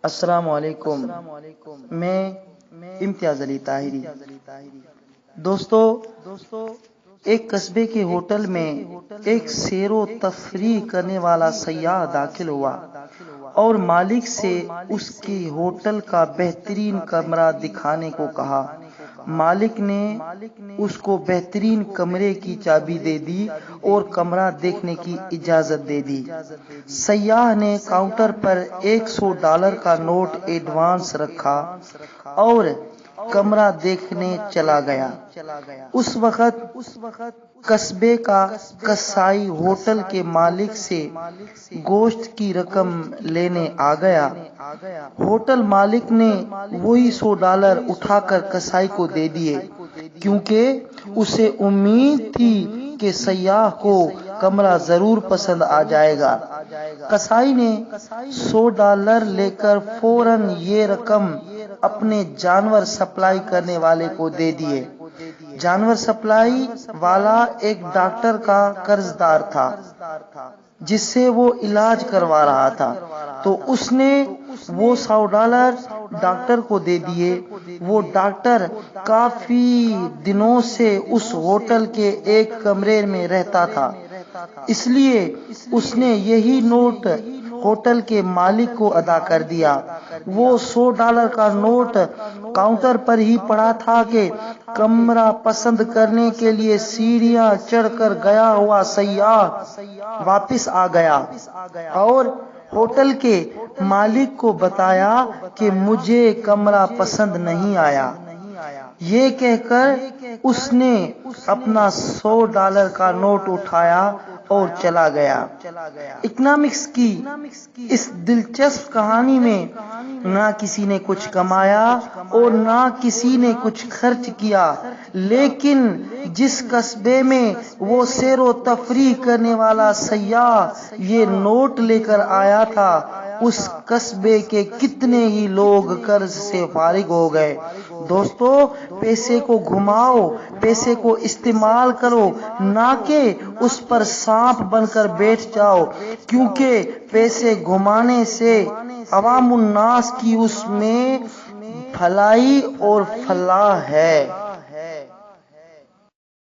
السلام علیکم، میں امتیاز علی طاہری۔ دوستو، ایک قصبے کے ہوٹل میں ایک سیر و تفریح کرنے والا سیاح داخل ہوا اور مالک سے اس کے ہوٹل کا بہترین کمرہ دکھانے کو کہا۔ مالک نے اس کو بہترین کمرے کی چابی دے دی اور کمرہ دیکھنے کی اجازت دے دی۔ سیاح نے کاؤنٹر پر $100 کا نوٹ ایڈوانس رکھا اور کمرہ دیکھنے چلا گیا۔ اس وقت قصبے کا قصائی ہوٹل کے مالک سے گوشت کی رقم لینے آ گیا۔ ہوٹل مالک نے وہی $100 اٹھا کر قصائی کو دے دیے، کیونکہ اسے امید تھی کہ سیاح کو کمرہ ضرور پسند آ جائے گا۔ قصائی نے $100 لے کر فوراً یہ رقم اپنے جانور سپلائی کرنے والے کو دے دیے۔ جانور سپلائی والا ایک ڈاکٹر کا قرض دار تھا جس سے وہ علاج کروا رہا تھا، تو اس نے وہ $100 ڈاکٹر کو دے دیے۔ وہ ڈاکٹر کافی دنوں سے اس ہوٹل کے ایک کمرے میں رہتا تھا، اس لیے اس نے یہی نوٹ ہوٹل کے مالک کو ادا کر دیا۔ وہ $100 کا نوٹ کاؤنٹر پر ہی پڑا تھا کہ کمرہ پسند کرنے کے لیے سیڑھیاں چڑھ کر گیا ہوا سیاح واپس آ گیا اور ہوٹل کے مالک کو بتایا کہ مجھے کمرہ پسند نہیں آیا۔ یہ کہہ کر اس نے اپنا $100 کا نوٹ اٹھایا اور چلا گیا۔ اکنامکس کی اس دلچسپ کہانی میں نہ کسی نے کچھ کمایا اور نہ کسی نے کچھ خرچ کیا، لیکن جس قصبے میں وہ سیر و تفریح کرنے والا سیاح یہ نوٹ لے کر آیا تھا، اس قصبے کے کتنے ہی لوگ قرض سے فارغ ہو گئے۔ دوستو، پیسے کو گھماؤ، پیسے کو استعمال کرو، نہ کہ اس پر سانپ بن کر بیٹھ جاؤ، کیونکہ پیسے گھمانے سے عوام الناس کی اس میں بھلائی اور فلاح ہے۔